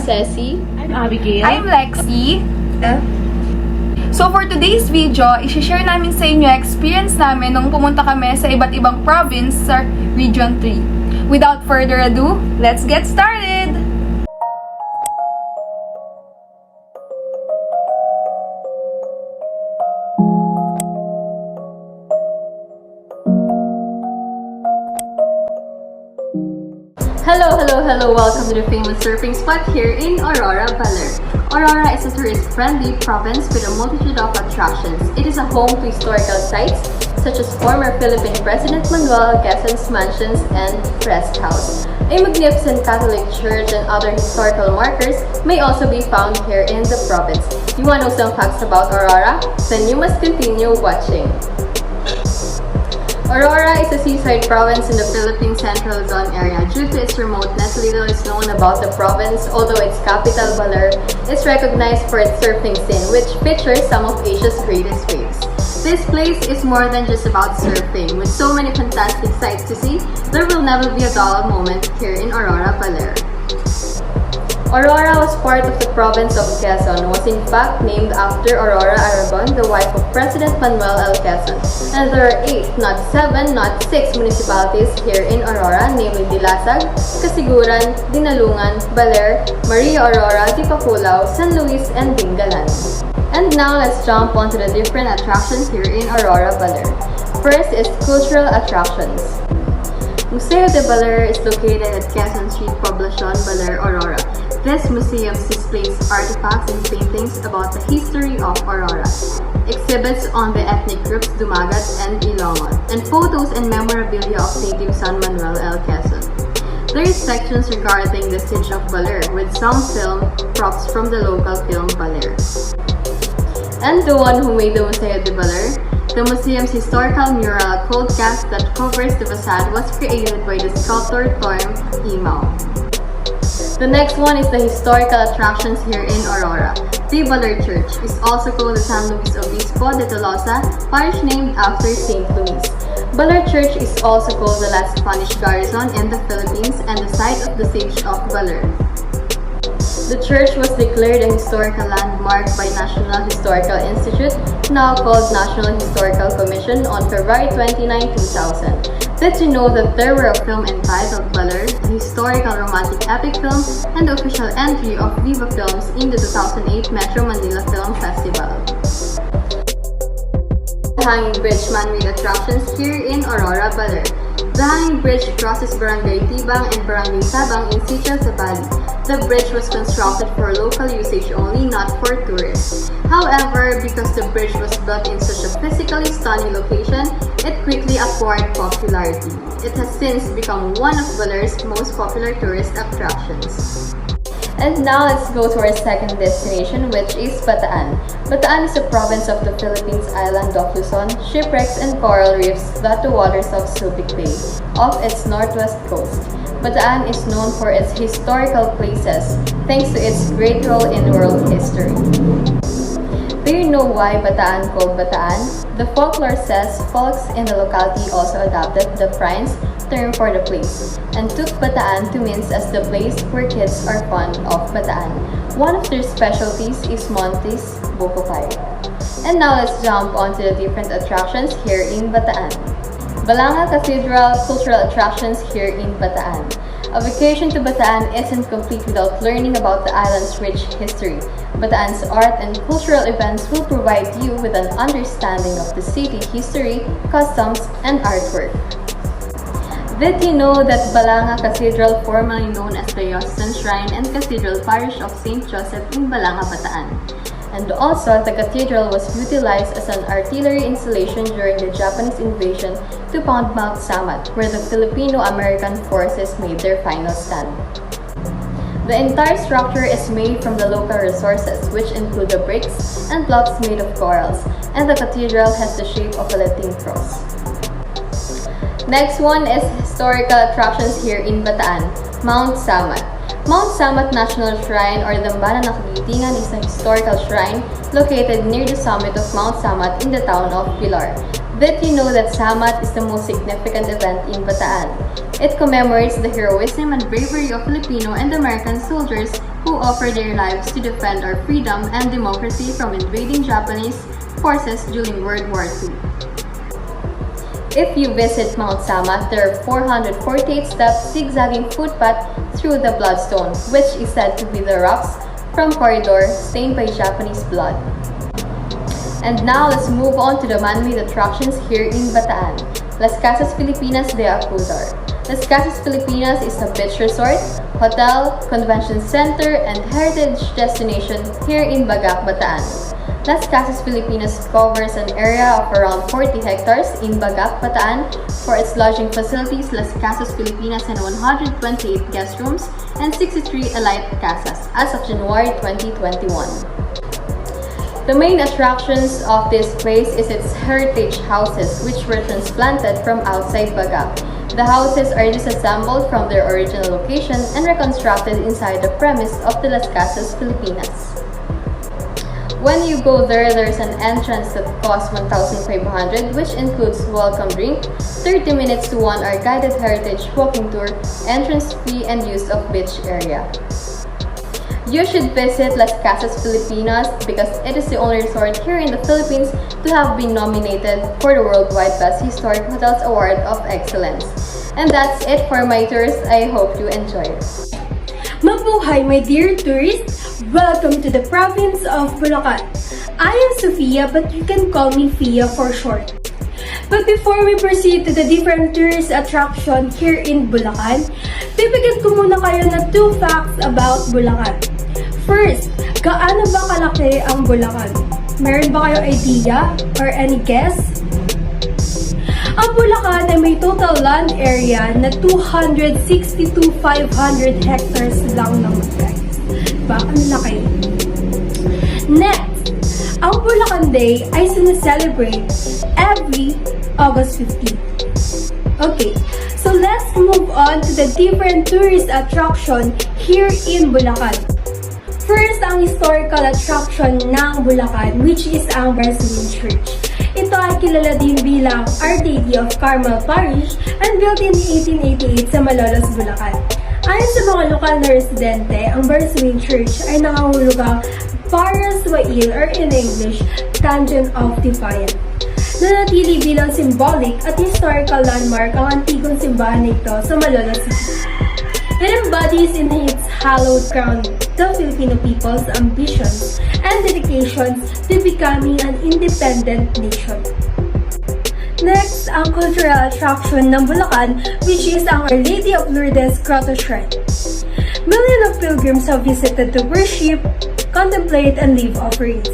Ceci. I'm Abigail. I'm Lexi. So for today's video, i-share namin sa inyo experience namin nung pumunta kami sa iba't ibang province sa Region 3. Without further ado, let's get started! Hello! Welcome to the famous surfing spot here in Aurora, Baler. Aurora is a tourist-friendly province with a multitude of attractions. It is a home to historical sites such as former Philippine President Manuel Quezon's mansions and rest house. A magnificent Catholic church and other historical markers may also be found here in the province. You want to know some facts about Aurora? Then you must continue watching. Aurora is a seaside province in the Philippine Central Luzon area. Due to its remoteness, little is known about the province, although its capital, Baler, is recognized for its surfing scene, which features some of Asia's greatest waves. This place is more than just about surfing. With so many fantastic sights to see, there will never be a dull moment here in Aurora, Baler. Aurora was part of the province of Quezon, was in fact named after Aurora Aragon, the wife of President Manuel L. Quezon. And there are 8, not 7, not 6 municipalities here in Aurora, namely Dilasag, Casiguran, Dinalungan, Baler, Maria Aurora, Tipaculao, San Luis, and Dingalan. And now let's jump onto the different attractions here in Aurora, Baler. First is cultural attractions. Museo de Baler is located at Quezon Street, Poblacion, Baler, Aurora. This museum displays artifacts and paintings about the history of Aurora, exhibits on the ethnic groups Dumagat and Ilongon, and photos and memorabilia of native San Manuel L. Quezon. There is sections regarding the siege of Baler, with some film props from the local film Baler. And the one who made the Museo de Baler, the museum's historical mural cold cast that covers the facade was created by the sculptor Torm Imao. The next one is the historical attractions here in Aurora. The Baler Church is also called the San Luis Obispo de Tolosa, parish named after St. Louis. Baler Church is also called the last Spanish garrison in the Philippines and the site of the siege of Baler. The church was declared a historical landmark by National Historical Institute, now called National Historical Commission, on February 29, 2000. Did you know that there were a film entitled Baler, a historical romantic epic film, and the official entry of Viva Films in the 2008 Metro Manila Film Festival? The Hanging Bridge man-made attractions here in Aurora, Baler. The Hanging Bridge crosses Barangay Tibang and Barangay Sabang in Sitio Sabali. The bridge was constructed for local usage only, not for tourists. However, because the bridge was built in such a physically stunning location, it quickly acquired popularity. It has since become one of Baler's most popular tourist attractions. And now let's go to our second destination, which is Bataan. Bataan is a province of the Philippines island of Luzon, shipwrecks and coral reefs dot the waters of Subic Bay, off its northwest coast. Bataan is known for its historical places, thanks to its great role in world history. Do you know why Bataan called Bataan? The folklore says folks in the locality also adopted the French term for the place and took Bataan to mean as the place where kids are fond of Bataan. One of their specialties is Monty's Buko Pie. And now let's jump onto the different attractions here in Bataan. Balanga Cathedral cultural attractions here in Bataan. A vacation to Bataan isn't complete without learning about the island's rich history. Bataan's art and cultural events will provide you with an understanding of the city history, customs, and artwork. Did you know that Balanga Cathedral, formerly known as the Diocesan Shrine and Cathedral Parish of St. Joseph in Balanga, Bataan? And also, the cathedral was utilized as an artillery installation during the Japanese invasion to pound Mount Samat, where the Filipino-American forces made their final stand. The entire structure is made from the local resources, which include the bricks and blocks made of corals, and the cathedral has the shape of a Latin cross. Next one is historical attractions here in Bataan, Mount Samat. Mount Samat National Shrine or Dambana ng Kagitingan is a historical shrine located near the summit of Mount Samat in the town of Pilar. Did you know that Samat is the most significant event in Bataan? It commemorates the heroism and bravery of Filipino and American soldiers who offered their lives to defend our freedom and democracy from invading Japanese forces during World War II. If you visit Mount Samat, there are 448 steps zigzagging footpath through the bloodstone, which is said to be the rocks from corridor stained by Japanese blood. And now let's move on to the man-made attractions here in Bataan. Las Casas Filipinas de Acudar. Las Casas Filipinas is a beach resort, hotel, convention center, and heritage destination here in Bagak, Bataan. Las Casas Filipinas covers an area of around 40 hectares in Bagak, Bataan. For its lodging facilities, Las Casas Filipinas had 128 guest rooms and 63 elite casas as of January 2021. The main attractions of this place is its heritage houses, which were transplanted from outside Bagak. The houses are disassembled from their original location and reconstructed inside the premise of the Las Casas Filipinas. When you go there's an entrance that costs 1,500, which includes welcome drink, 30 minutes to 1 hour guided heritage walking tour, entrance fee, and use of beach area. You should visit Las Casas Filipinas because it is the only resort here in the Philippines to have been nominated for the Worldwide Best Historic Hotels Award of Excellence. And that's it for my tours. I hope you enjoy it. Mabuhay, my dear tourists! Welcome to the province of Bulacan. I am Sofia, but you can call me Fia for short. But before we proceed to the different tourist attraction here in Bulacan, bibigyan ko muna kayo ng 2 facts about Bulacan. First, gaano ba kalaki ang Bulacan? Meron ba kayong idea or any guess? Ang Bulacan ay may total land area na 262,500 hectares lang naman, guys. Diba? Ang laki. Next, ang Bulacan Day ay sineselebrate every August 15. Okay, so let's move on to the different tourist attraction here in Bulacan. First, ang historical attraction ng Bulacan, which is ang Brazilian Church. Ito ay kilala din bilang Our Lady of Carmel Parish and built in 1888 sa Malolos, Bulacan. Ayon sa mga lokal na residente, ang Brazilian Church ay nangangahulugang Paras Wail or in English, Tangent of Defiance. Nanatili bilang symbolic at historical landmark ang antigong simbahan nito sa Malolos City. It embodies in its hallowed crown the Filipino people's ambitions and dedications to becoming an independent nation. Next, ang cultural attraction ng Bulacan, which is ang Our Lady of Lourdes Grotto Shrine. Millions of pilgrims have visited to worship, contemplate, and leave offerings.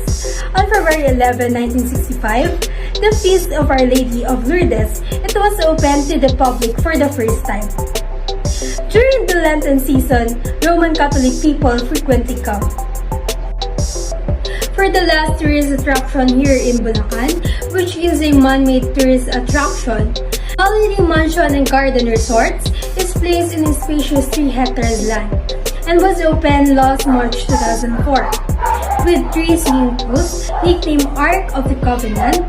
On February 11, 1965, the Feast of Our Lady of Lourdes, it was opened to the public for the first time. During the Lenten season, Roman Catholic people frequently come. For the last tourist attraction here in Bulacan, which is a man-made tourist attraction, Holiday Mansion and Garden Resorts is placed in a spacious 3 hectares land and was opened last March 2004 with 3 swimming pools nicknamed Ark of the Covenant,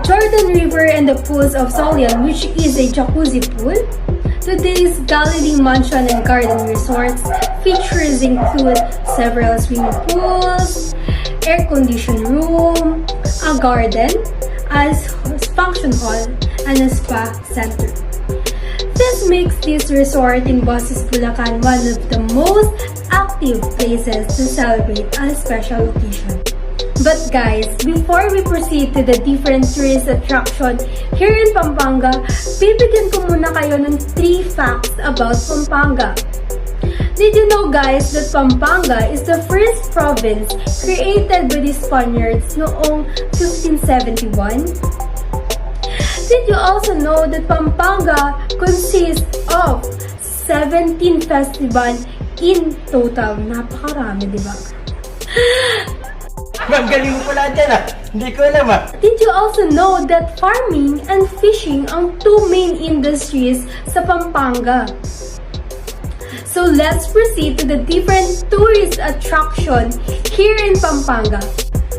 Jordan River, and the pools of Solian, which is a jacuzzi pool. Today's Galilee Mansion and Garden Resorts features include several swimming pools, air-conditioned room, a garden, a function hall, and a spa center. This makes this resort in Boses, Bulacan one of the most active places to celebrate a special occasion. But guys, before we proceed to the different tourist attraction here in Pampanga, bibigyan ko muna kayo ng 3 facts about Pampanga. Did you know guys that Pampanga is the first province created by the Spaniards noong 1571? Did you also know that Pampanga consists of 17 festivals in total? Napakarami, di ba? Ma'am, galing mo pala dyan ah. Hindi ko alam ah. Did you also know that farming and fishing ang 2 main industries sa Pampanga? So let's proceed to the different tourist attraction here in Pampanga.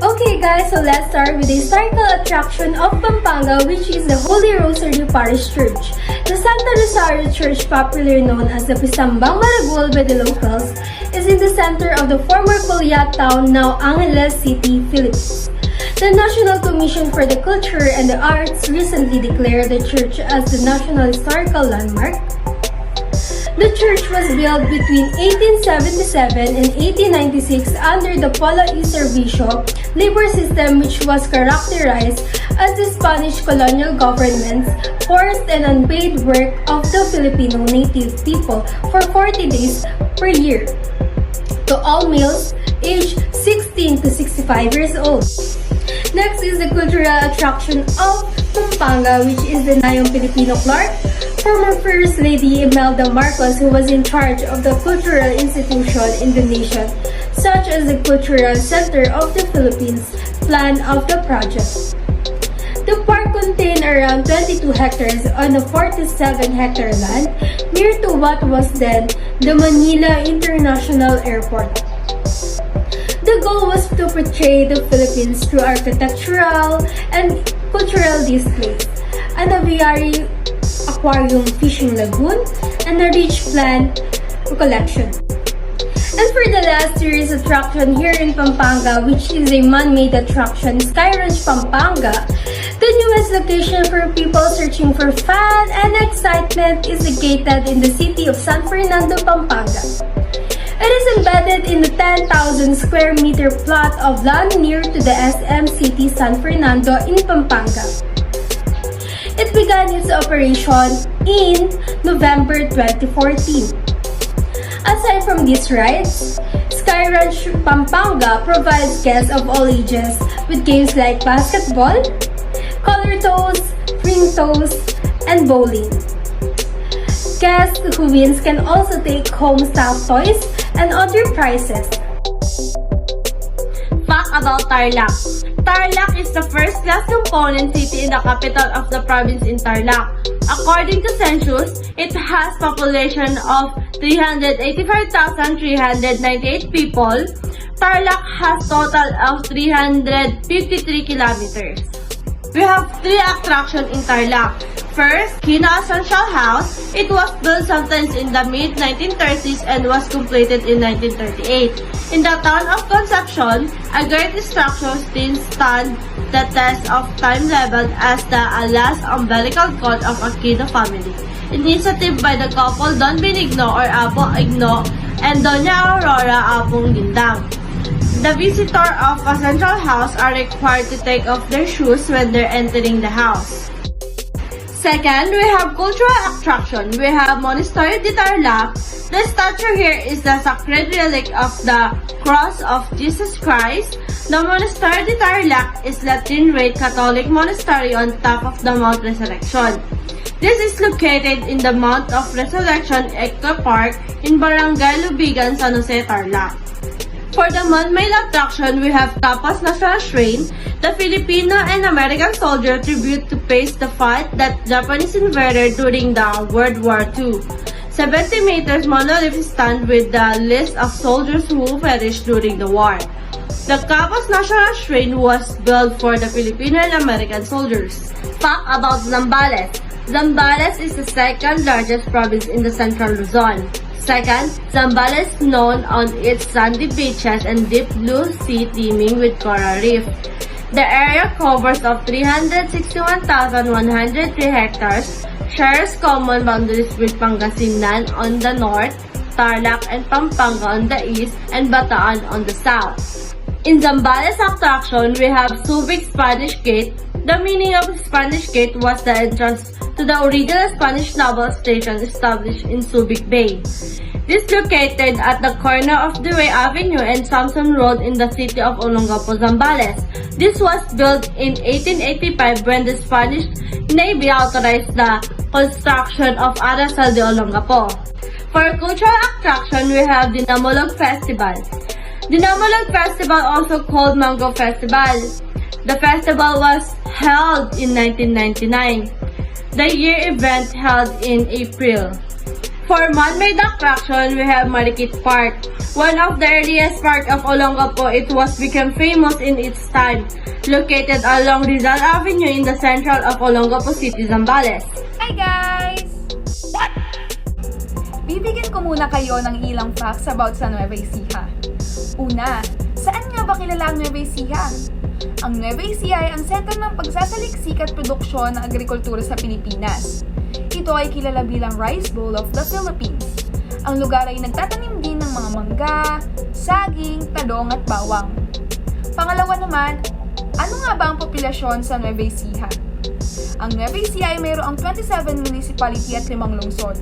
Okay guys, so let's start with the historical attraction of Pampanga, which is the Holy Rosary Parish Church. The Santa Rosario Church, popularly known as the Pisambang Maragol by the locals, is in the center of the former Colyat town, now Angeles City, Philippines. The National Commission for the Culture and the Arts recently declared the church as the National Historical Landmark. The church was built between 1877 and 1896 under the Polo y Servicio labor system, which was characterized as the Spanish colonial government's forced and unpaid work of the Filipino native people for 40 days per year to all males aged 16 to 65 years old. Next is the cultural attraction of Pampanga, which is the Nayong Filipino Clark, former First Lady Imelda Marcos, who was in charge of the cultural institution in the nation, such as the Cultural Center of the Philippines, plan of the project. The park contained around 22 hectares on a 47-hectare land near to what was then the Manila International Airport. The goal was to portray the Philippines through architectural and cultural displays, an aviary, aquarium, fishing lagoon, and a rich plant collection. And for the last tourist attraction here in Pampanga, which is a man-made attraction, Sky Ranch Pampanga, the newest location for people searching for fun and excitement, is located in the city of San Fernando, Pampanga. It is embedded in the 10,000 square meter plot of land near to the SM City San Fernando in Pampanga. It began its operation in November 2014. Aside from these rides, Sky Ranch Pampanga provides guests of all ages with games like basketball, color toss, ring toss, and bowling. Guests who wins can also take home stuffed toys and other prizes. Fact about Tarlac. Tarlac is the first-class component city in the capital of the province in Tarlac. According to census, it has population of 385,398 people. Tarlac has total of 353 kilometers. We have 3 attractions in Tarlac. First, Hina Central House. It was built sometimes in the mid-1930s and was completed in 1938. In the town of Concepcion, a great structure still stands the test of time, labeled as the last umbilical cord of Aquino family. Initiative by the couple Don Benigno or Apo Igno and Doña Aurora Apong Lindang. The visitor of a central house are required to take off their shoes when they're entering the house. Second, we have cultural attraction. We have Monastery de Tarlac. The statue here is the sacred relic of the cross of Jesus Christ. The Monastery de Tarlac is Latin Rite Catholic monastery on top of the Mount Resurrection. This is located in the Mount of Resurrection Eco Park in Barangay Lubigan, San Jose, Tarlac. For the man-made attraction, we have Kapos National Shrine, the Filipino and American soldier tribute to face the fight that Japanese invaded during the World War II. 70 meters monolith stand with the list of soldiers who perished during the war. The Kapos National Shrine was built for the Filipino and American soldiers. Fact about Zambales. Zambales is the second largest province in the central Luzon. Second, Zambales is known on its sandy beaches and deep blue sea teeming with coral reef. The area covers of 361,103 hectares, shares common boundaries with Pangasinan on the north, Tarlac and Pampanga on the east, and Bataan on the south. In Zambales attraction, we have Subic Spanish Gate. The meaning of Spanish Gate was the entrance to the original Spanish naval station established in Subic Bay. This located at the corner of Dewey Avenue and Samson Road in the city of Olongapo, Zambales. This was built in 1885 when the Spanish Navy authorized the construction of Arasal de Olongapo. For cultural attraction, we have the Namolog Festival. The Namolog Festival, also called Mango Festival. The festival was held in 1999. The year event held in April. For man-made attraction, we have Marikit Park. One of the earliest park of Olongapo, it was become famous in its time. Located along Rizal Avenue in the central of Olongapo City, Zambales. Hi guys! Bibigyan ko muna kayo ng ilang facts about sa Nueva Ecija. Una, saan nga ba kilala ang Nueva Ecija? Ang Nueva Ecija ay ang sentro ng pagsasaliksik at produksyon ng agrikultura sa Pilipinas. Ito ay kilala bilang Rice Bowl of the Philippines. Ang lugar ay nagtatanim din ng mga mangga, saging, talong at bawang. Pangalawa naman, ano nga ba ang populasyon sa Nueva Ecija? Ang Nueva Ecija ay mayroong 27 municipality at 5 lungsod.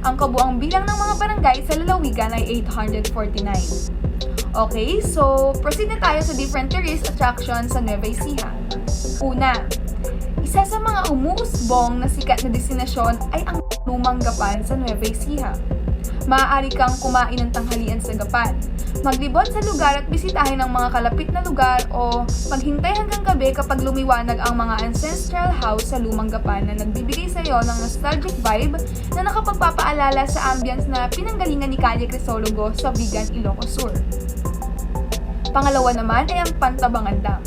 Ang kabuang bilang ng mga barangay sa lalawigan ay 849. Okay, so proceed na tayo sa different tourist attractions sa Nueva Ecija. Una, isa sa mga umuusbong na sikat na destinasyon ay ang Lumang Gapan sa Nueva Ecija. Maaari kang kumain ng tanghalian sa Gapan, maglibot sa lugar at bisitahin ang mga kalapit na lugar o maghintay hanggang gabi kapag lumiwanag ang mga ancestral house sa Lumang Gapan na nagbibigay sa iyo ng nostalgic vibe na nakapagpapaalala sa ambience na pinanggalingan ni Calle Crisologo sa Vigan, Ilocos Sur. Pangalawa naman ay ang Pantabangan Dam.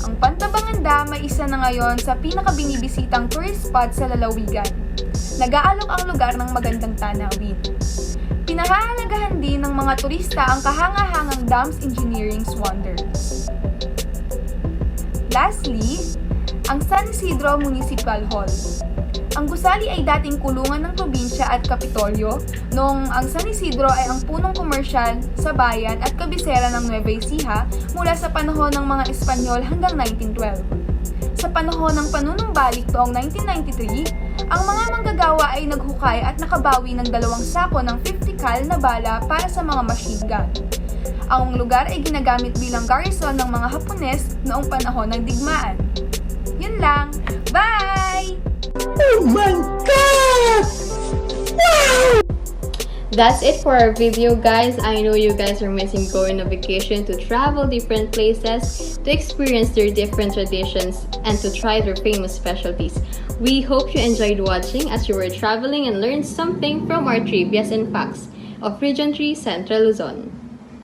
Ang Pantabangan Dam ay isa na ngayon sa pinakabinibisitang tourist spot sa lalawigan. Nag-aalok ang lugar ng magandang tanawin. Pinahahalagahan din ng mga turista ang kahanga-hangang Dams Engineering's Wonders. Lastly, ang San Isidro Municipal Hall. Ang gusali ay dating kulungan ng probinsya at kapitolyo, noong ang San Isidro ay ang punong komersyal sa bayan at kabisera ng Nueva Ecija mula sa panahon ng mga Espanyol hanggang 1912. Sa panahon ng panunumbalik noong 1993, ang mga manggagawa ay naghukay at nakabawi ng 2 sako ng 50 cal na bala para sa mga machine gun. Ang lugar ay ginagamit bilang garrison ng mga Hapones noong panahon ng digmaan. Yun lang! Bye! Oh my God! Wow! That's it for our video, guys. I know you guys are missing going on vacation to travel different places, to experience their different traditions, and to try their famous specialties. We hope you enjoyed watching as you were traveling and learned something from our trivias and facts of Region 3 Central Luzon.